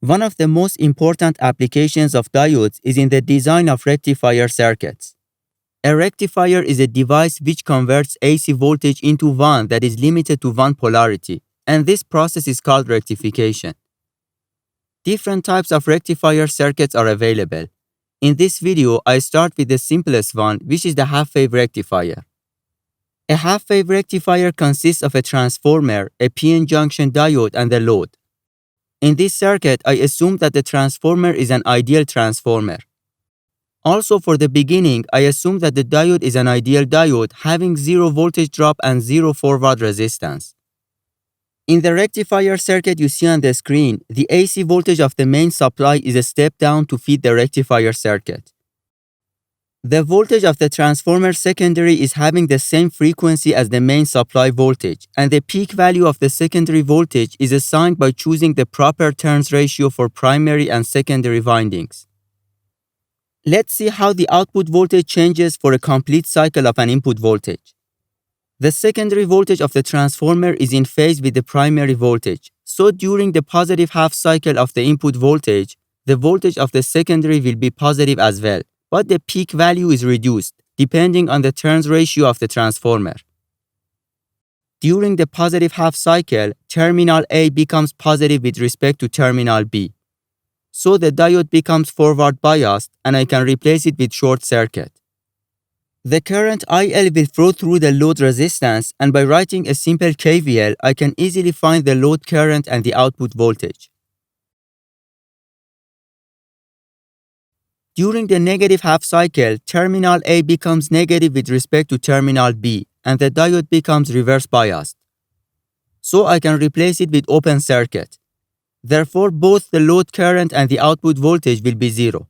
One of the most important applications of diodes is in the design of rectifier circuits. A rectifier is a device which converts AC voltage into one that is limited to one polarity, and this process is called rectification. Different types of rectifier circuits are available. In this video, I start with the simplest one, which is the half-wave rectifier. A half-wave rectifier consists of a transformer, a PN junction diode, and a load. In this circuit, I assume that the transformer is an ideal transformer. Also, for the beginning, I assume that the diode is an ideal diode having 0 voltage drop and 0 forward resistance. In the rectifier circuit you see on the screen, the AC voltage of the main supply is a step down to feed the rectifier circuit. The voltage of the transformer secondary is having the same frequency as the main supply voltage, and the peak value of the secondary voltage is assigned by choosing the proper turns ratio for primary and secondary windings. Let's see how the output voltage changes for a complete cycle of an input voltage. The secondary voltage of the transformer is in phase with the primary voltage, so during the positive half cycle of the input voltage, the voltage of the secondary will be positive as well, but the peak value is reduced, depending on the turns ratio of the transformer. During the positive half cycle, terminal A becomes positive with respect to terminal B. So the diode becomes forward biased and I can replace it with short circuit. The current IL will flow through the load resistance, and by writing a simple KVL, I can easily find the load current and the output voltage. During the negative half cycle, terminal A becomes negative with respect to terminal B, and the diode becomes reverse biased. So I can replace it with open circuit. Therefore, both the load current and the output voltage will be 0.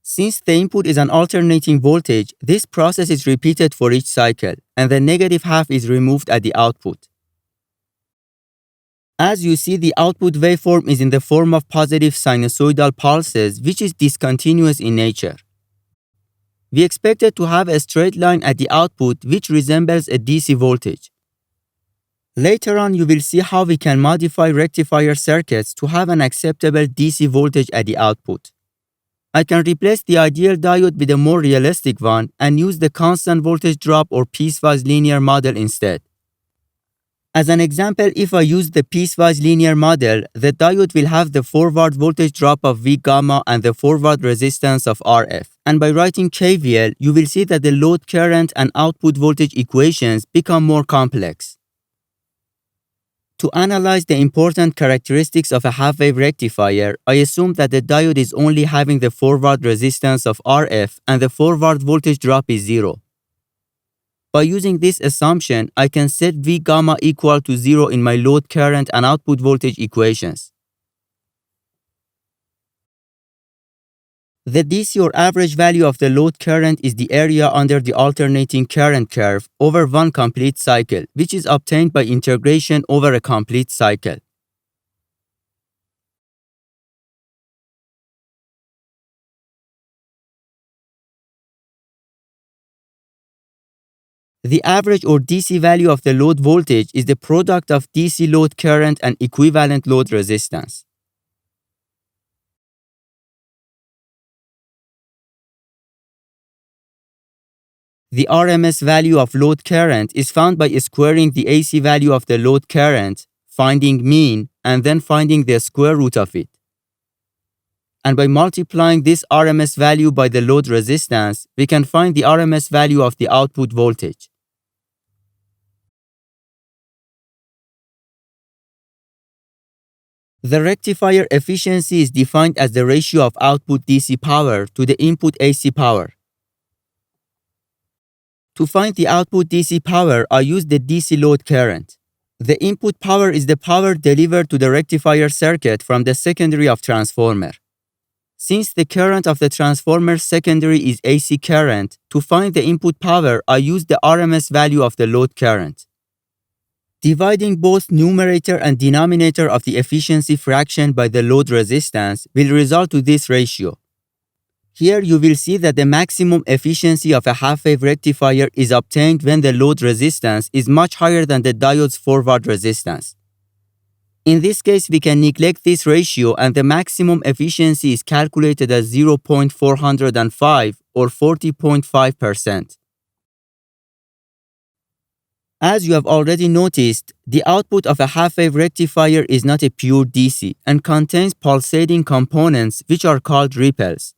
Since the input is an alternating voltage, this process is repeated for each cycle, and the negative half is removed at the output. As you see, the output waveform is in the form of positive sinusoidal pulses, which is discontinuous in nature. We expected to have a straight line at the output which resembles a DC voltage. Later on, you will see how we can modify rectifier circuits to have an acceptable DC voltage at the output. I can replace the ideal diode with a more realistic one and use the constant voltage drop or piecewise linear model instead. As an example, if I use the piecewise linear model, the diode will have the forward voltage drop of V gamma and the forward resistance of RF. And by writing KVL, you will see that the load current and output voltage equations become more complex. To analyze the important characteristics of a half-wave rectifier, I assume that the diode is only having the forward resistance of RF and the forward voltage drop is 0. By using this assumption, I can set V gamma equal to 0 in my load current and output voltage equations. The DC or average value of the load current is the area under the alternating current curve over one complete cycle, which is obtained by integration over a complete cycle. The average or DC value of the load voltage is the product of DC load current and equivalent load resistance. The RMS value of load current is found by squaring the AC value of the load current, finding mean, and then finding the square root of it. And by multiplying this RMS value by the load resistance, we can find the RMS value of the output voltage. The rectifier efficiency is defined as the ratio of output DC power to the input AC power. To find the output DC power, I use the DC load current. The input power is the power delivered to the rectifier circuit from the secondary of transformer. Since the current of the transformer secondary is AC current, to find the input power, I use the RMS value of the load current. Dividing both numerator and denominator of the efficiency fraction by the load resistance will result to this ratio. Here you will see that the maximum efficiency of a half-wave rectifier is obtained when the load resistance is much higher than the diode's forward resistance. In this case, we can neglect this ratio and the maximum efficiency is calculated as 0.405 or 40.5%. As you have already noticed, the output of a half-wave rectifier is not a pure DC and contains pulsating components which are called ripples.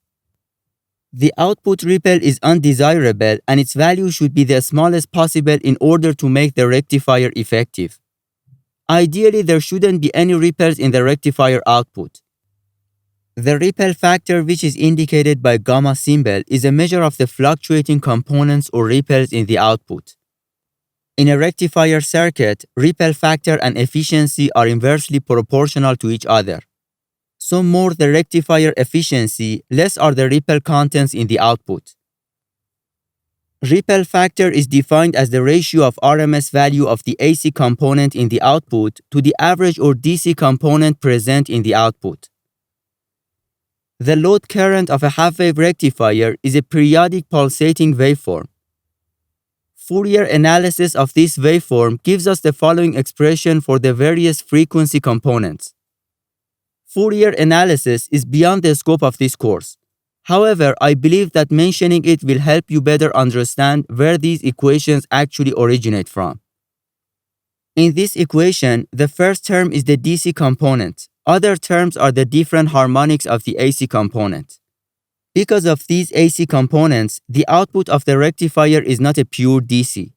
The output ripple is undesirable and its value should be the smallest possible in order to make the rectifier effective. Ideally, there shouldn't be any ripples in the rectifier output. The ripple factor, which is indicated by gamma symbol, is a measure of the fluctuating components or ripples in the output. In a rectifier circuit, ripple factor and efficiency are inversely proportional to each other. So more the rectifier efficiency, less are the ripple contents in the output. Ripple factor is defined as the ratio of RMS value of the AC component in the output to the average or DC component present in the output. The load current of a half-wave rectifier is a periodic pulsating waveform. Fourier analysis of this waveform gives us the following expression for the various frequency components. Fourier analysis is beyond the scope of this course. However, I believe that mentioning it will help you better understand where these equations actually originate from. In this equation, the first term is the DC component. Other terms are the different harmonics of the AC component. Because of these AC components, the output of the rectifier is not a pure DC.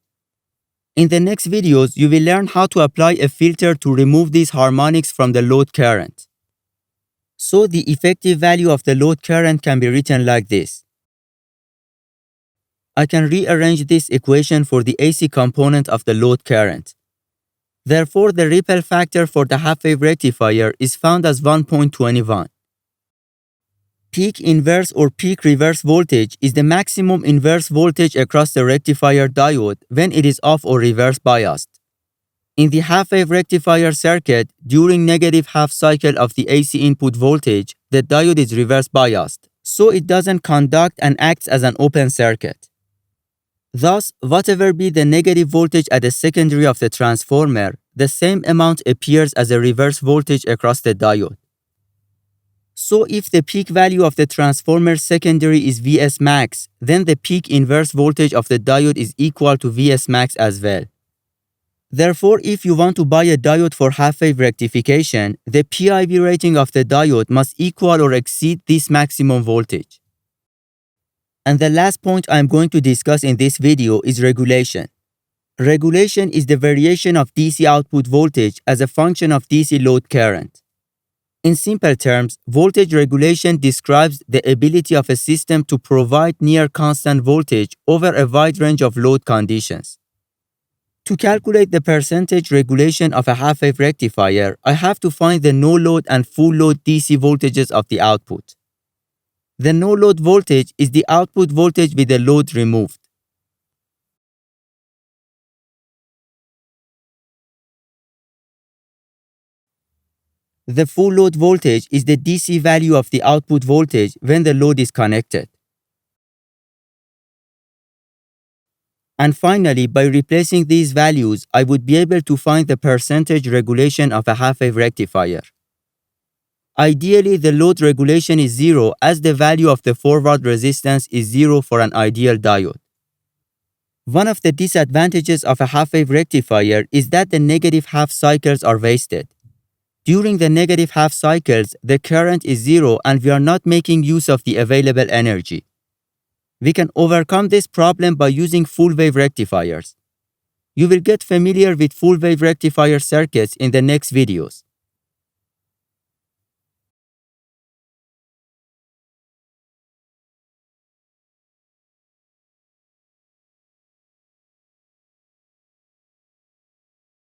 In the next videos, you will learn how to apply a filter to remove these harmonics from the load current. So the effective value of the load current can be written like this. I can rearrange this equation for the AC component of the load current. Therefore, the ripple factor for the half-wave rectifier is found as 1.21. Peak inverse or peak reverse voltage is the maximum inverse voltage across the rectifier diode when it is off or reverse biased. In the half-wave rectifier circuit, during negative half cycle of the AC input voltage, the diode is reverse biased, so it doesn't conduct and acts as an open circuit. Thus, whatever be the negative voltage at the secondary of the transformer, the same amount appears as a reverse voltage across the diode. So if the peak value of the transformer secondary is Vs max, then the peak inverse voltage of the diode is equal to Vs max as well. Therefore, if you want to buy a diode for half-wave rectification, the PIV rating of the diode must equal or exceed this maximum voltage. And the last point I am going to discuss in this video is regulation. Regulation is the variation of DC output voltage as a function of DC load current. In simple terms, voltage regulation describes the ability of a system to provide near constant voltage over a wide range of load conditions. To calculate the percentage regulation of a half-wave rectifier, I have to find the no-load and full-load DC voltages of the output. The no-load voltage is the output voltage with the load removed. The full load voltage is the DC value of the output voltage when the load is connected. And finally, by replacing these values, I would be able to find the percentage regulation of a half-wave rectifier. Ideally, the load regulation is 0 as the value of the forward resistance is 0 for an ideal diode. One of the disadvantages of a half-wave rectifier is that the negative half cycles are wasted. During the negative half cycles, the current is 0 and we are not making use of the available energy. We can overcome this problem by using full-wave rectifiers. You will get familiar with full-wave rectifier circuits in the next videos.